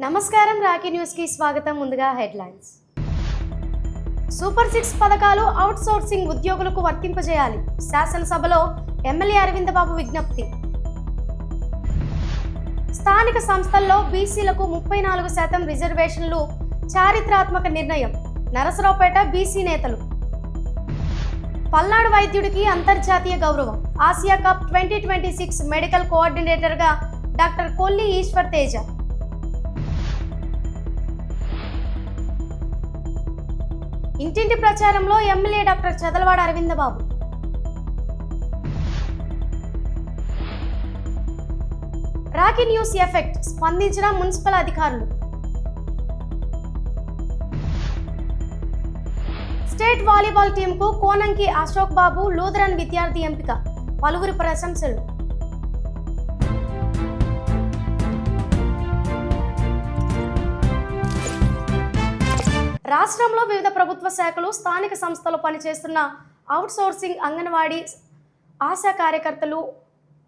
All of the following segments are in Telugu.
నమస్కారం రాకీ న్యూస్ కి స్వాగతం. ముందుగా హెడ్లైన్స్. సూపర్ 6 పథకాలు అవుట్ సోర్సింగ్ ఉద్యోగులకు వర్తింపజేయాలి. శాసనసభలో ఎమ్మెల్యే అరవింద్ బాబు విజ్ఞప్తి. స్థానిక సంస్థల్లో బీసీలకు 34% రిజర్వేషన్లు చారిత్రాత్మక నిర్ణయం. నరసరావుపేట బీసీ నేతలు. పల్నాడు వైద్యుడికి అంతర్జాతీయ గౌరవం. ఆసియా కప్ 2026 మెడికల్ కోఆర్డినేటర్గా డాక్టర్ కొల్లి ఈశ్వర్ తేజ. ఇంటింటి ప్రచారంలో MLA doctor Chadalavada Aravind Babu. Raki news effect స్పందించిన మున్సిపల్ అధికారులు. స్టేట్ వాలీబాల్ టీంకు కోనంకి అశోక్ బాబు లూథరన్ విద్యార్థి ఎంపిక. పలువురి ప్రశంసలు. రాష్ట్రంలో వివిధ ప్రభుత్వ శాఖలు, స్థానిక సంస్థలు పనిచేస్తున్న అవుట్ సోర్సింగ్ అంగన్వాడీ ఆశా కార్యకర్తలు,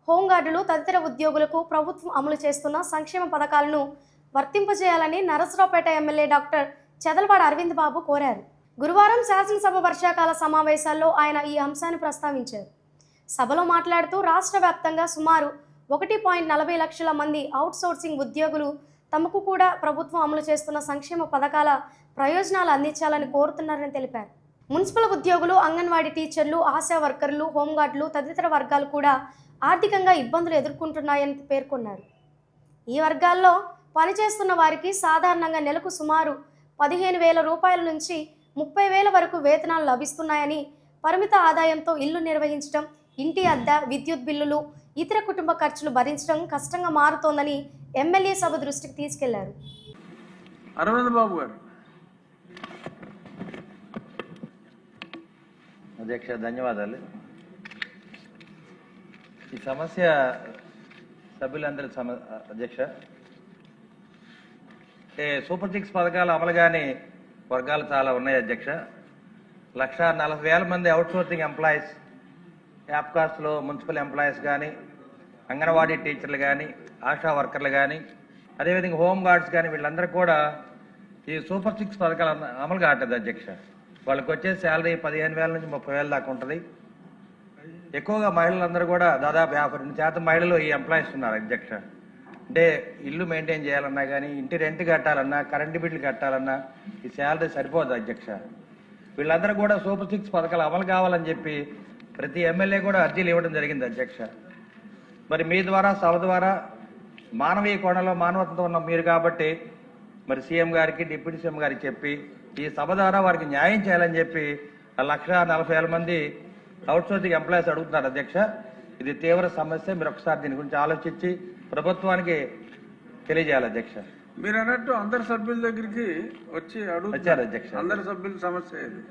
హోంగార్డులు తదితర ఉద్యోగులకు ప్రభుత్వం అమలు చేస్తున్న సంక్షేమ పథకాలను వర్తింపజేయాలని నరసరావుపేట ఎమ్మెల్యే డాక్టర్ చదలవాడ అరవింద్ బాబు కోరారు. గురువారం శాసనసభ వర్షాకాల సమావేశాల్లో ఆయన ఈ అంశాన్ని ప్రస్తావించారు. సభలో మాట్లాడుతూ రాష్ట్ర వ్యాప్తంగా సుమారు 1.40 లక్షల మంది అవుట్ సోర్సింగ్ ఉద్యోగులు తమకు కూడా ప్రభుత్వం అమలు చేస్తున్న సంక్షేమ పథకాల ప్రయోజనాలు అందించాలని కోరుతున్నారని తెలిపారు. మున్సిపల్ ఉద్యోగులు, అంగన్వాడీ టీచర్లు, ఆశా వర్కర్లు, హోంగార్డులు తదితర వర్గాలు కూడా ఆర్థికంగా ఇబ్బందులు ఎదుర్కొంటున్నాయని పేర్కొన్నారు. ఈ వర్గాల్లో పనిచేస్తున్న వారికి సాధారణంగా నెలకు సుమారు 15,000 రూపాయల నుంచి 30,000 వరకు వేతనాలు లభిస్తున్నాయని, పరిమిత ఆదాయంతో ఇల్లు నిర్వహించడం, ఇంటి అద్దె, విద్యుత్ బిల్లులు, ఇతర కుటుంబ ఖర్చులు భరించడం కష్టంగా మారుతోందని ఎమ్మెల్యే సభ దృష్టికి తీసుకెళ్లారు. అరవింద్ బాబు గారు. అధ్యక్ష, ధన్యవాదాలు. ఈ సమస్య సభ్యులందరి అధ్యక్ష, సూపర్ 6 పథకాలు అమలు కాని వర్గాలు చాలా ఉన్నాయి అధ్యక్ష. 140,000 మంది అవుట్ సోర్సింగ్ ఎంప్లాయీస్, యాప్కాస్ట్లో మున్సిపల్ ఎంప్లాయీస్ కానీ, అంగన్వాడీ టీచర్లు కానీ, ఆశా వర్కర్లు కానీ, అదేవిధంగా హోమ్ గార్డ్స్ కానీ, వీళ్ళందరూ కూడా ఈ సూపర్ 6 పథకాలు అమలు కావట్లేదు అధ్యక్ష. వాళ్ళకి వచ్చే శాలరీ 15,000 నుంచి 30,000 దాకా ఉంటుంది. ఎక్కువగా మహిళలందరూ కూడా దాదాపు 52% మహిళలు ఈ ఎంప్లాయీస్ ఉన్నారు అధ్యక్ష. అంటే ఇల్లు మెయింటైన్ చేయాలన్నా కానీ, ఇంటి రెంట్ కట్టాలన్నా, కరెంటు బిల్లు కట్టాలన్నా ఈ శాలరీ సరిపోదు అధ్యక్ష. వీళ్ళందరూ కూడా సూపర్ 6 పథకాలు అమలు కావాలని చెప్పి ప్రతి ఎమ్మెల్యే కూడా అర్జీలు ఇవ్వడం జరిగింది అధ్యక్ష. మరి మీ ద్వారా, సభ ద్వారా మానవీయ కోణంలో మానవత్వంతో ఉన్న మీరు కాబట్టి మరి సీఎం గారికి, డిప్యూటీ సీఎం గారికి చెప్పి ఈ సభ ద్వారా వారికి న్యాయం చేయాలని చెప్పి 140,000 మంది అవుట్ సోర్సింగ్ ఎంప్లాయీస్ అడుగుతున్నారు అధ్యక్ష. ఇది తీవ్ర సమస్య. మీరు ఒకసారి దీని గురించి ఆలోచించి ప్రభుత్వానికి తెలియజేయాలి అధ్యక్ష. మీరు అన్నట్టు అందరి సభ్యుల దగ్గరికి వచ్చి వచ్చారు అధ్యక్ష. అందరి సభ్యుల సమస్య ఇది.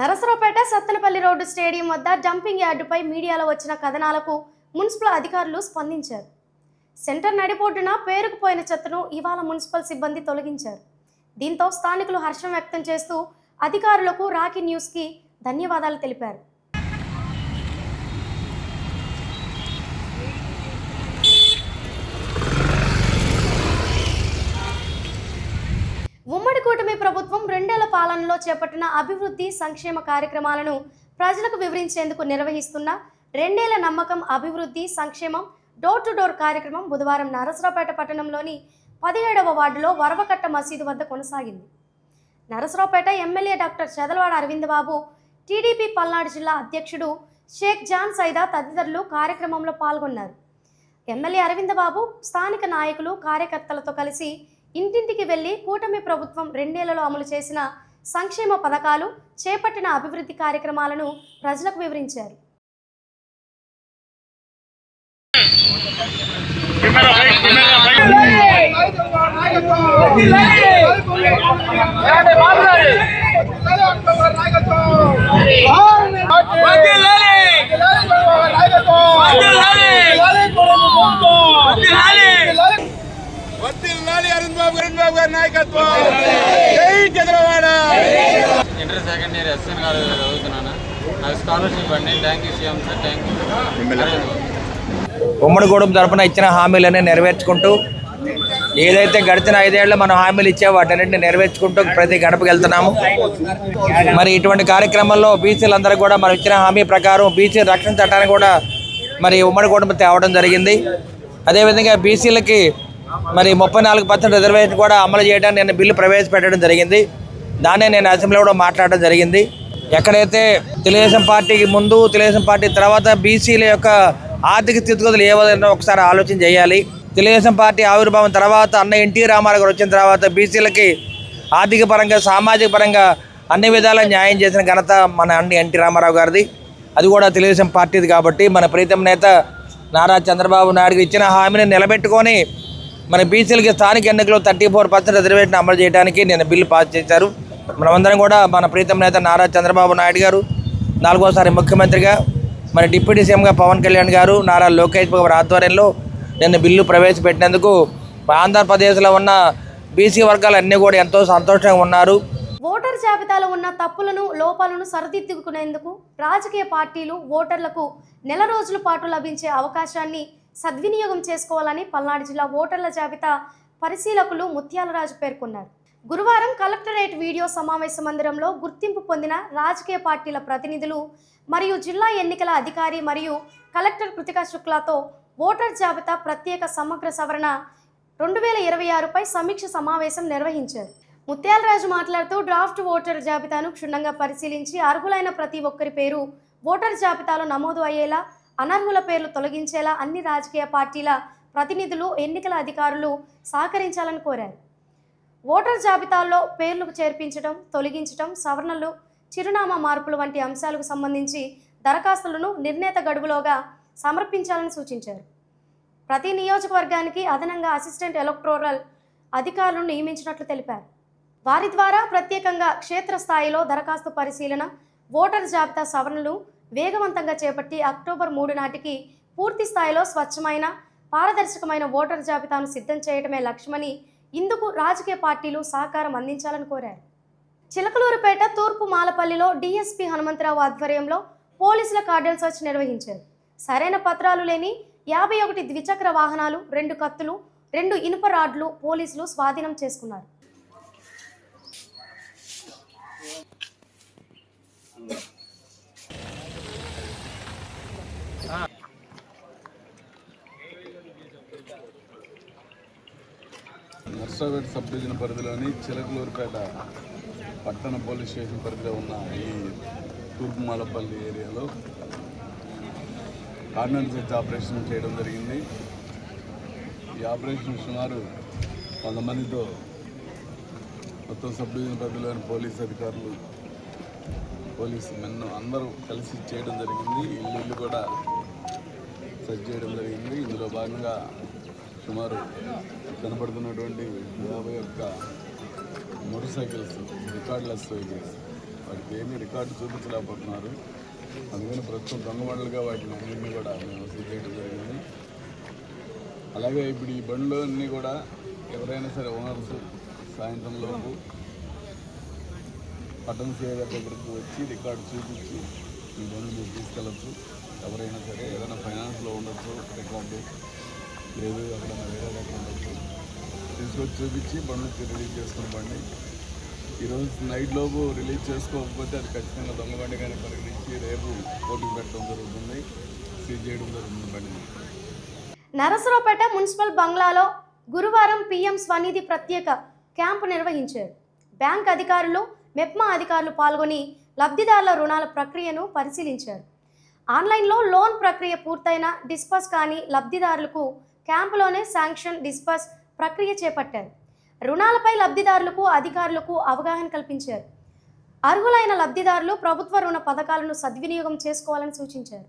నరసరావుపేట సత్తెనపల్లి రోడ్డు స్టేడియం వద్ద డంపింగ్ యార్డుపై మీడియాలో వచ్చిన కథనాలకు మున్సిపల్ అధికారులు స్పందించారు. సెంటర్ నడిబొడ్డున పేరుకుపోయిన చెత్తను ఇవాళ మున్సిపల్ సిబ్బంది తొలగించారు. దీంతో స్థానికులు హర్షం వ్యక్తం చేస్తూ అధికారులకు రాకీ న్యూస్కి ధన్యవాదాలు తెలిపారు. ఉమ్మడి కూటమి ప్రభుత్వం 2 ఏళ్ల పాలనలో చేపట్టిన అభివృద్ధి, సంక్షేమ కార్యక్రమాలను ప్రజలకు వివరించేందుకు నిర్వహిస్తున్న 2 ఏళ్ల నమ్మకం, అభివృద్ధి, సంక్షేమం డోర్ టు డోర్ కార్యక్రమం బుధవారం నరసరావుపేట పట్టణంలోని 17వ వార్డులో వరవకట్ట మసీదు వద్ద కొనసాగింది. నరసరావుపేట ఎమ్మెల్యే డాక్టర్ చదలవాడ అరవింద్ బాబు, టీడీపీ పల్నాడు జిల్లా అధ్యక్షుడు షేక్ జాన్ సైదా తదితరులు కార్యక్రమంలో పాల్గొన్నారు. ఎమ్మెల్యే అరవింద్ బాబు స్థానిక నాయకులు, కార్యకర్తలతో కలిసి ఇంటింటికి వెళ్లి కూటమి ప్రభుత్వం 2 ఏళ్లలో అమలు చేసిన సంక్షేమ పథకాలు, చేపట్టిన అభివృద్ధి కార్యక్రమాలను ప్రజలకు వివరించారు. Inter second year SN college చదువుతున్నాను. నాకు స్కాలర్షిప్ అండి. Thank you CM sir. Thank you. ఉమ్మడి గూడెం తరపున ఇచ్చిన హామీలన్నీ నెరవేర్చుకుంటూ ఏదైతే గడిచిన 5 ఏళ్ళు మనం హామీలు ఇచ్చే వాటన్నింటినీ నెరవేర్చుకుంటూ ప్రతి గడపకి వెళ్తున్నాము. మరి ఇటువంటి కార్యక్రమంలో బీసీలందరూ కూడా మనం ఇచ్చిన హామీ ప్రకారం బీసీ రక్షణ చట్టాన్ని కూడా మరి ఉమ్మడి కుటుంబం తేవడం జరిగింది. అదేవిధంగా బీసీలకి మరి 34% రిజర్వేషన్ కూడా అమలు చేయడానికి నేను బిల్లు ప్రవేశపెట్టడం జరిగింది. దాన్నే నేను అసెంబ్లీలో కూడా మాట్లాడడం జరిగింది. ఎక్కడైతే తెలుగుదేశం పార్టీకి ముందు తెలుగుదేశం పార్టీ తర్వాత బీసీల యొక్క ఆర్థిక స్థితిగతులు ఏవైనా ఒకసారి ఆలోచన చేయాలి. తెలుగుదేశం పార్టీ ఆవిర్భావం తర్వాత అన్న ఎన్టీ రామారావు గారు వచ్చిన తర్వాత బీసీలకి ఆర్థిక పరంగా సామాజిక పరంగా అన్ని విధాలా న్యాయం చేసిన ఘనత మన ఎన్టీ రామారావు గారిది. అది కూడా తెలుగుదేశం పార్టీది. కాబట్టి మన ప్రీతం నేత నారా చంద్రబాబు నాయుడు ఇచ్చిన హామీని నిలబెట్టుకొని మన బీసీలకి స్థానిక ఎన్నికల్లో 34% రిజర్వేషన్ అమలు చేయడానికి నేను బిల్లు పాస్ చేశారు. మనమందరం కూడా మన ప్రీతం నేత నారా చంద్రబాబు నాయుడు గారు 4వసారి ముఖ్యమంత్రిగా మరి డిప్యూటీ సీఎంగా పవన్ కళ్యాణ్ గారు నారా లోకేష్ బాబు ఆధ్వర్యంలో నేను బిల్లు ప్రవేశపెట్టినందుకు ఆంధ్రప్రదేశ్లో ఉన్న బీసీ వర్గాలన్నీ కూడా ఎంతో సంతోషంగా ఉన్నారు. ఓటర్ జాబితాలో ఉన్న తప్పులను లోపాలను సరిదిద్దుకునేందుకు రాజకీయ పార్టీలు ఓటర్లకు నెల రోజుల పాటు లభించే అవకాశాన్ని సద్వినియోగం చేసుకోవాలని పల్నాడు జిల్లా ఓటర్ల జాబితా పరిశీలకులు ముత్యాలరాజు పేర్కొన్నారు. గురువారం కలెక్టరేట్ వీడియో సమావేశ మందిరంలో గుర్తింపు పొందిన రాజకీయ పార్టీల ప్రతినిధులు మరియు జిల్లా ఎన్నికల అధికారి మరియు కలెక్టర్ కృతికా శుక్లాతో ఓటర్ జాబితా ప్రత్యేక సమగ్ర సవరణ 2026పై సమీక్ష సమావేశం నిర్వహించారు. ముత్యాలరాజు మాట్లాడుతూ డ్రాఫ్ట్ ఓటర్ జాబితాను క్షుణ్ణంగా పరిశీలించి అర్హులైన ప్రతి ఒక్కరి పేరు ఓటర్ జాబితాలో నమోదు అయ్యేలా, అనర్హుల పేర్లు తొలగించేలా అన్ని రాజకీయ పార్టీల ప్రతినిధులు ఎన్నికల అధికారులు సహకరించాలని కోరారు. ఓటర్ జాబితాల్లో పేర్లు చేర్పించడం, తొలగించడం, సవరణలు, చిరునామా మార్పులు వంటి అంశాలకు సంబంధించి దరఖాస్తులను నిర్ణీత గడువులోగా సమర్పించాలని సూచించారు. ప్రతి నియోజకవర్గానికి అదనంగా అసిస్టెంట్ ఎలక్టోరల్ అధికారులను నియమించినట్లు తెలిపారు. వారి ద్వారా ప్రత్యేకంగా క్షేత్రస్థాయిలో దరఖాస్తు పరిశీలన, ఓటర్ జాబితా సవరణలు వేగవంతంగా చేపట్టి అక్టోబర్ 3 నాటికి పూర్తి స్థాయిలో స్వచ్ఛమైన, పారదర్శకమైన ఓటర్ జాబితాను సిద్ధం చేయడమే లక్ష్యమని, ఇందుకు రాజకీయ పార్టీలు సహకారం అందించాలని కోరారు. చిలకలూరుపేట తూర్పు మాలపల్లిలో డీఎస్పీ హనుమంతరావు ఆధ్వర్యంలో పోలీసుల కార్డన్ సెర్చ్ నిర్వహించారు. సరైన పత్రాలు లేని 51 ద్విచక్ర వాహనాలు, 2 కత్తులు, 2 ఇనుప రాడ్లు పోలీసులు స్వాధీనం చేసుకున్నారు. నర్సాపేట సబ్ డివిజన్ పరిధిలోని చిలకలూరుపేట పట్టణ పోలీస్ స్టేషన్ పరిధిలో ఉన్న ఈ తూర్పు మాలపల్లి ఏరియాలో కార్డన్ సెర్చ్ ఆపరేషన్ చేయడం జరిగింది. ఈ ఆపరేషన్ సుమారు 100 మందితో మొత్తం సబ్ డివిజన్ పరిధిలోని పోలీస్ అధికారులు, పోలీసు మెన్ అందరూ కలిసి చేయడం జరిగింది. ఇల్లు కూడా సెర్చ్ చేయడం జరిగింది. ఇందులో భాగంగా సుమారు కనబడుతున్నటువంటి 51 మోటార్ సైకిల్స్, రికార్డులెస్ వెహికల్స్, వాటికి ఏమీ రికార్డు చూపించలేకపోతున్నారు. అందుకని ప్రస్తుతం దొంగబండ్లుగా వాటిని అన్నింటినీ కూడా మేము సీజ్ చేయడం జరిగింది. అలాగే ఇప్పుడు ఈ బండ్లు అన్నీ కూడా ఎవరైనా సరే ఓనర్స్ సాయంత్రంలోపు పట్టణ సేవ దగ్గరకు వచ్చి రికార్డు చూపించి ఈ బండ్లు మీరు తీసుకెళ్ళచ్చు. ఎవరైనా సరే ఏదైనా ఫైనాన్స్లో ఉండొచ్చు, రికార్డు లేదు అక్కడ వేరే దగ్గర ఉండొచ్చు, తీసుకొచ్చి చూపించి బండ్లు రిలీజ్ చేసుకుని బండి ఈరోజు నైట్ లోపు రిలీజ్ చేసుకోకపోతే అది ఖచ్చితంగా దొంగ బండి కానీ పరిగణించి రేపు కోర్టుకు పెట్టడం జరుగుతుంది, సీజ్ చేయడం జరుగుతుంది బండిని. నరసరావుపేట మున్సిపల్ బంగ్లాలో గురువారం పీఎం స్వనిధి ప్రత్యేక క్యాంపు నిర్వహించారు. బ్యాంక్ అధికారులు, మెప్మా అధికారులు పాల్గొని లబ్ధిదారుల రుణాల ప్రక్రియను పరిశీలించారు. ఆన్లైన్లో లోన్ ప్రక్రియ పూర్తయిన డిస్పర్స్ కాని లబ్ధిదారులకు క్యాంపులోనే శాంక్షన్, డిస్పర్స్ ప్రక్రియ చేపట్టారు. రుణాలపై లబ్ధిదారులకు, అధికారులకు అవగాహన కల్పించారు. అర్హులైన లబ్ధిదారులు ప్రభుత్వ రుణ పథకాలను సద్వినియోగం చేసుకోవాలని సూచించారు.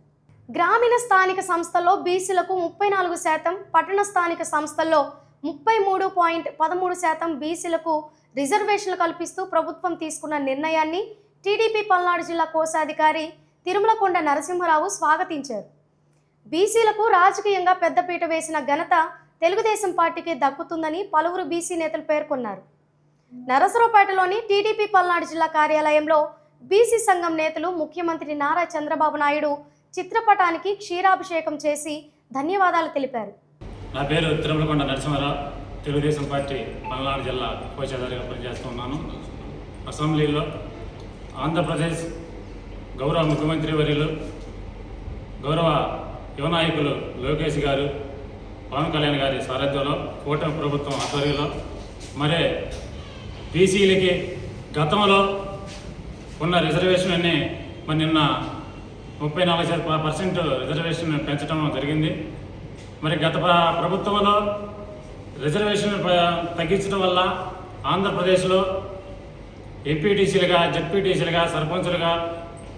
గ్రామీణ స్థానిక సంస్థల్లో బీసీలకు 34%, పట్టణ స్థానిక సంస్థల్లో 33.13% బీసీలకు రిజర్వేషన్లు కల్పిస్తూ ప్రభుత్వం తీసుకున్న నిర్ణయాన్ని టీడీపీ పల్నాడు జిల్లా కోశాధికారి తిరుమలకొండ నరసింహరావు స్వాగతించారు. బీసీలకు రాజకీయంగా పెద్దపీట వేసిన ఘనత తెలుగుదేశం పార్టీకి దక్కుతుందని పలువురు బీసీ నేతలు పేర్కొన్నారు. నరసరావుపేటలోని టీడీపీ పల్నాడు జిల్లా కార్యాలయంలో బీసీ సంఘం నేతలు ముఖ్యమంత్రి నారా చంద్రబాబు నాయుడు చిత్రపటానికి క్షీరాభిషేకం చేసి ధన్యవాదాలు తెలిపారు. నా పేరు తిరుమలకొండ నరసింహరావు. తెలుగుదేశం పార్టీ పల్నాడు జిల్లా కోశాధికారిగా పనిచేస్తూ ఉన్నాను. అసెంబ్లీలో ఆంధ్రప్రదేశ్ గౌరవ ముఖ్యమంత్రి వర్యులు గౌరవ యువ నాయకులు లోకేష్ గారు, పవన్ కళ్యాణ్ గారి సారథ్యంలో కూటమి ప్రభుత్వం ఆధ్వర్యంలో మరే బీసీలకి గతంలో ఉన్న రిజర్వేషన్ని మరి నిన్న 34% రిజర్వేషన్ పెంచడం జరిగింది. మరి గత ప్రభుత్వంలో రిజర్వేషన్ తగ్గించడం వల్ల ఆంధ్రప్రదేశ్లో ఎంపీటీసీలుగా, జెడ్పీటీసీలుగా, సర్పంచులుగా,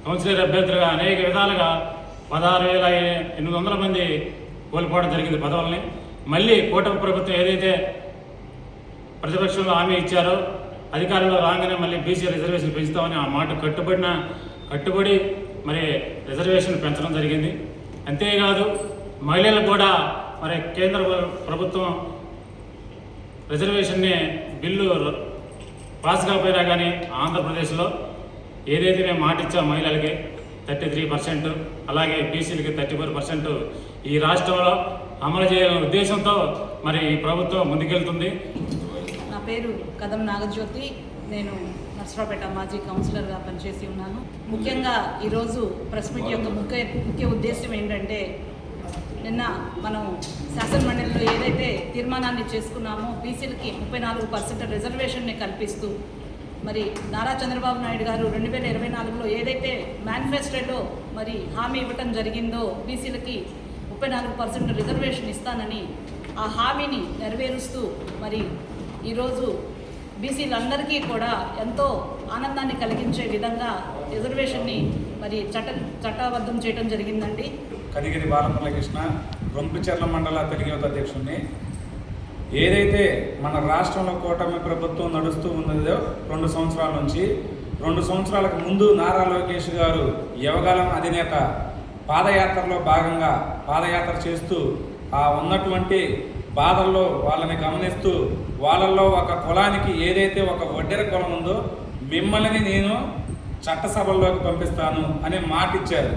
కౌన్సిలర్ అభ్యర్థులుగా అనేక విధాలుగా 16,800 మంది కోల్పోవడం జరిగింది పదవుల్ని. మళ్ళీ కూటమి ప్రభుత్వం ఏదైతే ప్రతిపక్షంలో హామీ ఇచ్చారో అధికారంలో రాగానే మళ్ళీ బీసీ రిజర్వేషన్ పెంచుతామని ఆ మాట కట్టుబడి మరి రిజర్వేషన్ పెంచడం జరిగింది. అంతేకాదు మహిళలు కూడా మరి కేంద్ర ప్రభుత్వం రిజర్వేషన్ని బిల్లు పాస్ కాకపోయినా కానీ ఆంధ్రప్రదేశ్లో ఏదైతే మేము మాట ఇచ్చామో మహిళలకి 33%, అలాగే బీసీలకి 34% ఈ రాష్ట్రంలో అమలు చేయాలనే ఉద్దేశంతో మరి ఈ ప్రభుత్వం ముందుకెళ్తుంది. నా పేరు కదం నాగజ్యోతి. నేను నర్సరావుపేట మాజీ కౌన్సిలర్గా పనిచేసి ఉన్నాను. ముఖ్యంగా ఈరోజు ప్రెస్ మీట్ యొక్క ముఖ్య ఉద్దేశం ఏంటంటే, నిన్న మనం శాసనమండలిలో ఏదైతే తీర్మానాన్ని చేసుకున్నామో బీసీలకి 34% రిజర్వేషన్ని కల్పిస్తూ మరి నారా చంద్రబాబు నాయుడు గారు 2024లో ఏదైతే మేనిఫెస్టోలో మరి హామీ ఇవ్వటం జరిగిందో బీసీలకి 34% రిజర్వేషన్ ఇస్తానని ఆ హామీని నెరవేరుస్తూ మరి ఈరోజు బీసీలందరికీ కూడా ఎంతో ఆనందాన్ని కలిగించే విధంగా రిజర్వేషన్ని మరి చట్టబద్ధం చేయడం జరిగిందండి. కదిగిరి బాలమురళీకృష్ణ, రొంపిచెర్ల మండల తెలుగు యువత అధ్యక్షుడిని. ఏదైతే మన రాష్ట్రంలో కూటమి ప్రభుత్వం నడుస్తూ ఉన్నదో 2 సంవత్సరాల నుంచి, 2 సంవత్సరాలకు ముందు నారా లోకేష్ గారు యువగలం అధినేత పాదయాత్రలో భాగంగా పాదయాత్ర చేస్తూ ఆ ఉన్నటువంటి బాధల్లో వాళ్ళని గమనిస్తూ వాళ్ళల్లో ఒక కులానికి ఏదైతే ఒక వడ్డెర కులం ఉందో మిమ్మల్ని నేను చట్టసభల్లోకి పంపిస్తాను అనే మాట ఇచ్చారు.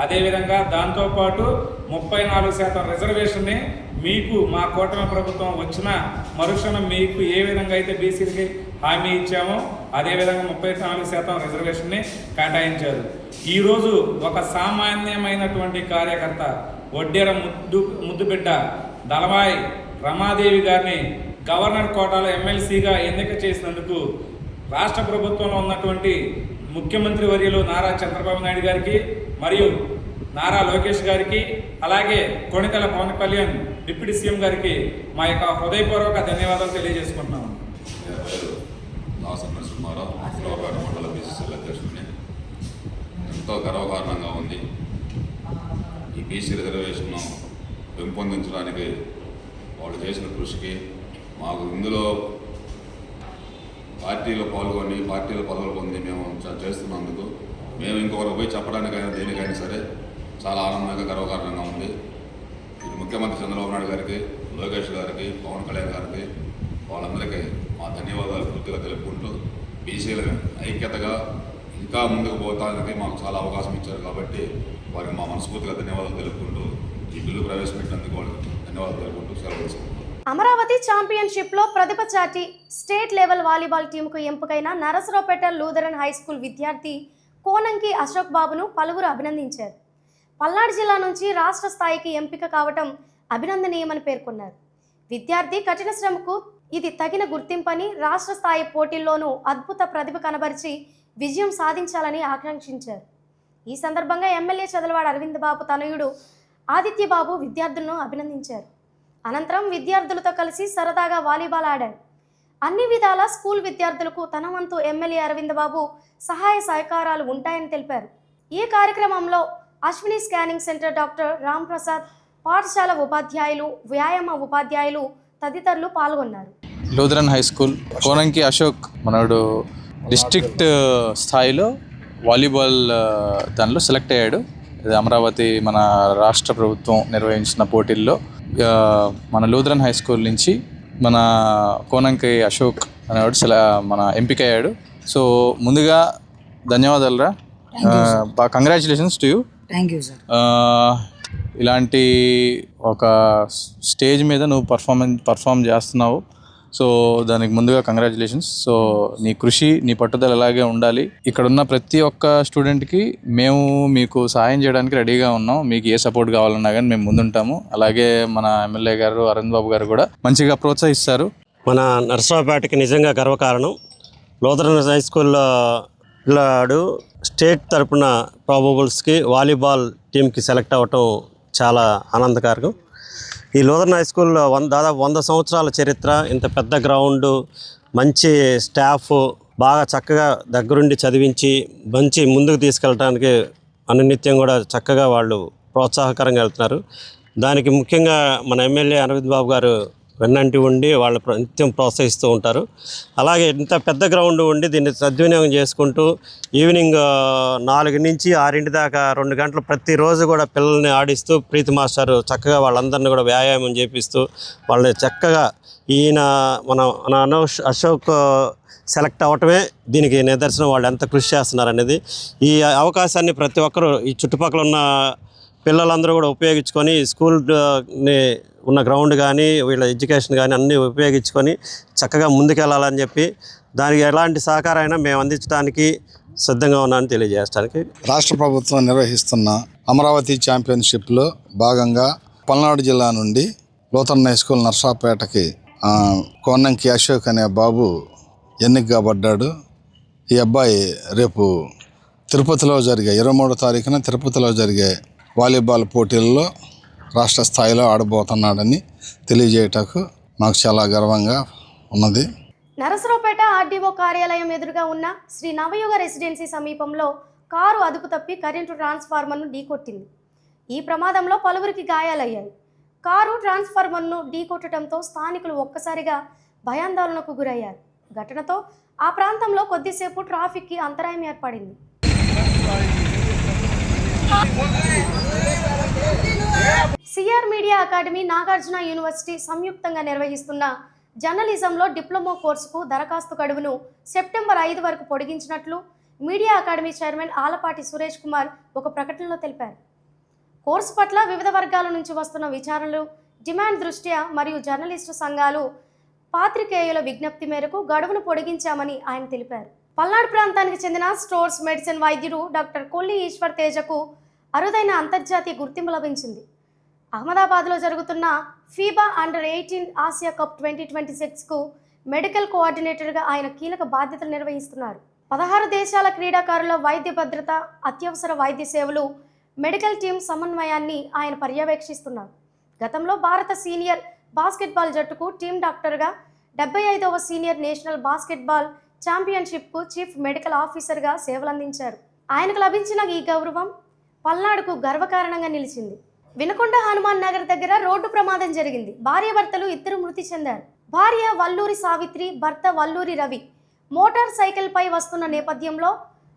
అదేవిధంగా దాంతోపాటు 34% రిజర్వేషన్ని మీకు మా కూటమి ప్రభుత్వం వచ్చిన మరుక్షణం మీకు ఏ విధంగా అయితే బీసీలకి హామీ ఇచ్చామో అదేవిధంగా 34% రిజర్వేషన్ని కేటాయించారు. ఈరోజు ఒక సామాన్యమైనటువంటి కార్యకర్త వడ్డెర ముద్దుబిడ్డ దళవాయి రమాదేవి గారిని గవర్నర్ కోటాలో ఎమ్మెల్సీగా ఎన్నిక చేసినందుకు రాష్ట్ర ప్రభుత్వంలో ఉన్నటువంటి ముఖ్యమంత్రి వర్యులు నారా చంద్రబాబు నాయుడు గారికి మరియు నారా లోకేష్ గారికి అలాగే కొణితెల పవన్ కళ్యాణ్ డిప్యూటీ సీఎం గారికి మా యొక్క హృదయపూర్వక ధన్యవాదాలు తెలియజేసుకుంటున్నాము. మండల బీసీసీల అధ్యక్షుడిని. ఎంతో గర్వకారణంగా ఉంది. ఈ బీసీ రిజర్వేషన్ను పెంపొందించడానికి వాళ్ళు చేసిన కృషికి, మాకు ఇందులో పార్టీలో పాల్గొని పార్టీలో పదవులు పొంది మేము చేస్తున్నందుకు మేము ఇంకొకరికి పోయి చెప్పడానికైనా దేనికైనా సరే చాలా ఆనందంగా గర్వకారణంగా ఉంది. ఇది ముఖ్యమంత్రి చంద్రబాబు నాయుడు గారికి, లోకేష్ గారికి, పవన్ కళ్యాణ్ గారికి వాళ్ళందరికీ మా ధన్యవాదాలు పూర్తిగా తెలుపుకుంటూ, బీసీల ఐక్యతగా ఇంకా ముందుకు పోతానికి మాకు చాలా అవకాశం ఇచ్చారు కాబట్టి వారికి మా మనస్ఫూర్తిగా ధన్యవాదాలు తెలుపుకుంటూ ఈ బిల్లు ప్రవేశపెట్టినందుకు వాళ్ళకి ధన్యవాదాలు తెలుపుకుంటూ సెలవు తీసుకుంటాం. అమరావతి ఛాంపియన్షిప్లో ప్రతిభ చాటి స్టేట్ లెవెల్ వాలీబాల్ టీంకు ఎంపికైన నరసరావుపేట లూథరన్ హై స్కూల్ విద్యార్థి కోనంకి అశోక్ బాబును పలువురు అభినందించారు. పల్నాడు జిల్లా నుంచి రాష్ట్ర స్థాయికి ఎంపిక కావటం అభినందనీయమని పేర్కొన్నారు. విద్యార్థి కఠిన శ్రమకు ఇది తగిన గుర్తింపని, రాష్ట్ర స్థాయి పోటీల్లోనూ అద్భుత ప్రతిభ కనబరిచి విజయం సాధించాలని ఆకాంక్షించారు. ఈ సందర్భంగా ఎమ్మెల్యే చదలవాడ అరవింద్ బాబు తనయుడు ఆదిత్యబాబు విద్యార్థులను అభినందించారు. అనంతరం విద్యార్థులతో కలిసి సరదాగా వాలీబాల్ ఆడారు. అన్ని విధాల స్కూల్ విద్యార్థులకు తన వంతు ఎమ్మెల్యే అరవింద్ బాబు సహాయ సహకారాలు ఉంటాయని తెలిపారు. ఈ కార్యక్రమంలో Ashwini scanning centre doctor Ram Prasad, పాఠశాల ఉపాధ్యాయులు, వ్యాయామ ఉపాధ్యాయులు తదితరులు పాల్గొన్నారు. Lutheran high school Konanki Ashok మనోడు డిస్ట్రిక్ట్ స్థాయిలో వాలీబాల్ దానిలో సెలెక్ట్ అయ్యాడు. ఇది అమరావతి మన రాష్ట్ర ప్రభుత్వం నిర్వహించిన పోటీల్లో మన లూథరన్ హై స్కూల్ నుంచి మన కోనంకి అశోక్ అనేవాడు మన ఎంపిక అయ్యాడు. సో ముందుగా ధన్యవాదాలు రా, congratulations to you. Thank you sir. ఇలాంటి ఒక స్టేజ్ మీద నువ్వు పర్ఫామ్ చేస్తున్నావు. సో దానికి ముందుగా కంగ్రాచులేషన్స్. సో నీ కృషి, నీ పట్టుదల అలాగే ఉండాలి. ఇక్కడ ఉన్న ప్రతి ఒక్క స్టూడెంట్కి మేము మీకు సహాయం చేయడానికి రెడీగా ఉన్నాం. మీకు ఏ సపోర్ట్ కావాలన్నా కానీ మేము ముందుంటాము. అలాగే మన ఎమ్మెల్యే గారు అరవింద్ బాబు గారు కూడా మంచిగా ప్రోత్సహిస్తారు. మన నరసరావుపేటకి నిజంగా గర్వకారణం. లూథరన్ హై స్కూల్లో పిల్లాడు స్టేట్ తరపున ప్రాబబుల్స్కి వాలీబాల్ టీంకి సెలెక్ట్ అవ్వటం చాలా ఆనందకరం. ఈ లూథరన్ హై స్కూల్లో దాదాపు 100 సంవత్సరాల చరిత్ర, ఇంత పెద్ద గ్రౌండు, మంచి స్టాఫ్, బాగా చక్కగా దగ్గరుండి చదివించి మంచి ముందుకు తీసుకెళ్ళడానికి అనునిత్యం కూడా చక్కగా వాళ్ళు ప్రోత్సాహకరంగా వెళ్తున్నారు. దానికి ముఖ్యంగా మన ఎమ్మెల్యే అరవింద్ బాబు గారు వెన్నంటి ఉండి వాళ్ళు నిత్యం ప్రోత్సహిస్తూ ఉంటారు. అలాగే ఇంత పెద్ద గ్రౌండ్ ఉండి దీన్ని సద్వినియోగం చేసుకుంటూ ఈవినింగ్ 4 నుంచి 6 దాకా 2 గంటలు ప్రతిరోజు కూడా పిల్లల్ని ఆడిస్తూ ప్రీతి మాస్టర్ చక్కగా వాళ్ళందరినీ కూడా వ్యాయామం చేపిస్తూ వాళ్ళని చక్కగా మన అశోక్ సెలెక్ట్ అవ్వటమే దీనికి నిదర్శనం. వాళ్ళు ఎంత కృషి చేస్తున్నారు అనేది. ఈ అవకాశాన్ని ప్రతి ఒక్కరూ ఈ చుట్టుపక్కల ఉన్న పిల్లలందరూ కూడా ఉపయోగించుకొని స్కూల్ని ఉన్న గ్రౌండ్ కానీ వీళ్ళ ఎడ్యుకేషన్ కానీ అన్నీ ఉపయోగించుకొని చక్కగా ముందుకెళ్ళాలని చెప్పి దానికి ఎలాంటి సహకారమైనా మేము అందించడానికి సిద్ధంగా ఉన్నామని తెలియజేయడానికి. రాష్ట్ర ప్రభుత్వం నిర్వహిస్తున్న అమరావతి ఛాంపియన్షిప్లో భాగంగా పల్నాడు జిల్లా నుండి లూథరన్ హై స్కూల్ నర్సాపేటకి కోనంకి అశోక్ అనే బాబు ఎన్నిక కాబడ్డాడు. ఈ అబ్బాయి రేపు తిరుపతిలో జరిగే 23వ తారీఖున తిరుపతిలో జరిగే వాలీబాల్ పోటీల్లో రాష్ట్ర స్థాయిలో ఆడబోతున్నాడని తెలియజేయటకు మాకు చాలా గర్వంగా ఉన్నది. నరసరావుపేట ఆర్డీఓ కార్యాలయం ఎదురుగా ఉన్న శ్రీ నవయుగ రెసిడెన్సీ సమీపంలో కారు అదుపు తప్పి కరెంటు ట్రాన్స్ఫార్మర్ను ఢీకొట్టింది. ఈ ప్రమాదంలో పలువురికి గాయాలయ్యాయి. కారు ట్రాన్స్ఫార్మర్ను ఢీకొట్టడంతో స్థానికులు ఒక్కసారిగా భయాందోళనకు గురయ్యారు. ఘటనతో ఆ ప్రాంతంలో కొద్దిసేపు ట్రాఫిక్కి అంతరాయం ఏర్పడింది. CR media academy, Nagarjuna university సంయుక్తంగా నిర్వహిస్తున్న జర్నలిజంలో డిప్లొమా కోర్సుకు దరఖాస్తు గడువును సెప్టెంబర్ 5 వరకు పొడిగించినట్లు media academy chairman Alapati Suresh Kumar ఒక ప్రకటనలో తెలిపారు. కోర్సు పట్ల వివిధ వర్గాల నుంచి వస్తున్న విచారణలు, డిమాండ్ దృష్ట్యా మరియు జర్నలిస్టు సంఘాలు, పాత్రికేయుల విజ్ఞప్తి మేరకు గడువును పొడిగించామని ఆయన తెలిపారు. పల్నాడు ప్రాంతానికి చెందిన స్టోర్స్ మెడిసిన్ వైద్యుడు డాక్టర్ కొల్లి ఈశ్వర్ తేజకు అరుదైన అంతర్జాతీయ గుర్తింపు లభించింది. అహ్మదాబాద్లో జరుగుతున్న ఫీబా అండర్-18 ఆసియా కప్ 2026కు మెడికల్ కోఆర్డినేటర్గా ఆయన కీలక బాధ్యతలు నిర్వహిస్తున్నారు. 16 దేశాల క్రీడాకారుల వైద్య భద్రత, అత్యవసర వైద్య సేవలు, మెడికల్ టీం సమన్వయాన్ని ఆయన పర్యవేక్షిస్తున్నారు. గతంలో భారత సీనియర్ బాస్కెట్బాల్ జట్టుకు టీం డాక్టర్గా, 75వ సీనియర్ నేషనల్ బాస్కెట్బాల్ ఛాంపియన్షిప్కు చీఫ్ మెడికల్ ఆఫీసర్గా సేవలందించారు. ఆయనకు లభించిన ఈ గౌరవం పల్నాడుకు గర్వకారణంగా నిలిచింది. వినకొండ హనుమాన్ నగర్ దగ్గర రోడ్డు ప్రమాదం జరిగింది. భార్యాభర్తలు 2 మృతి చెందారు. భార్య వల్లూరి సావిత్రి, భర్త వల్లూరి రవి మోటార్ సైకిల్పై వస్తున్న నేపథ్యంలో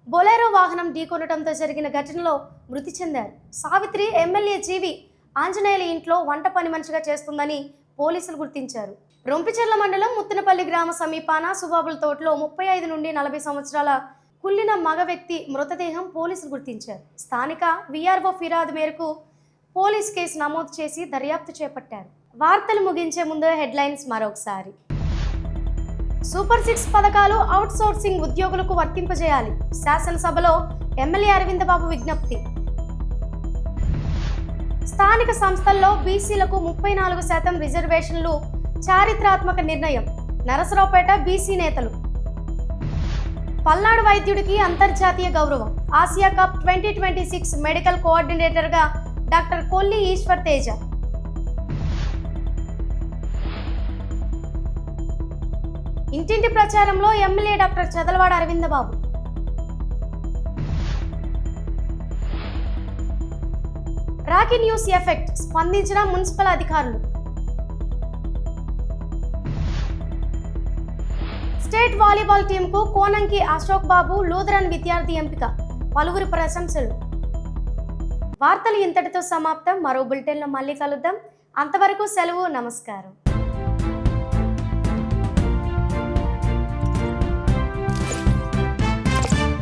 బొలెరో వాహనం ఢీకొనడంతో జరిగిన ఘటనలో మృతి చెందారు. సావిత్రి ఎమ్మెల్యే జీవి ఆంజనేయుల ఇంట్లో వంట పని మనిషిగా చేస్తుందని పోలీసులు గుర్తించారు. రొంపిచెర్ల మండలం ముత్తనపల్లి గ్రామ సమీపాన సుబాబుల తోటలో 35 నుండి 40 సంవత్సరాల కుళ్ళిన మగ వ్యక్తి మృతదేహం పోలీసులు గుర్తించారు. స్థానిక విఆర్ఓ ఫిర్యాదు మేరకు పోలీస్ కేసు నమోదు చేసి దర్యాప్తు చేపట్టారు. వార్తలు ముగించే ముందు హెడ్లైన్స్ మరొకసారి. సూపర్ 6 పథకాలు అవుట్ సోర్సింగ్ ఉద్యోగులకు వర్తింపజేయాలి. శాసనసభలో ఎమ్మెల్యే అరవింద్ బాబు విజ్ఞప్తి. స్థానిక సంస్థల్లో బీసీలకు 34% రిజర్వేషన్లు చారిత్రాత్మక నిర్ణయం. నరసరావుపేట బీసీ నేతలు. పల్నాడు వైద్యుడికి అంతర్జాతీయ గౌరవం. ఆసియా కప్ 2026 మెడికల్ కోఆర్డినేటర్గా డాక్టర్ కొల్లి ఈశ్వర్ తేజ. ఇంటింటి ప్రచారంలో MLA doctor Chadalavada Aravind Babu. Raki news effect స్పందించిన మున్సిపల్ అధికారులు. స్టేట్ వాలీబాల్ టీంకు కోనంకి అశోక్ బాబు లూథరన్ విద్యార్థి ఎంపిక. పలువురి ప్రశంసలు. వార్తలు ఇంతటితో సమాప్తం. మరో బులెటిన్లో మళ్ళీ కలుద్దాం. అంతవరకు సెలవు. నమస్కారం.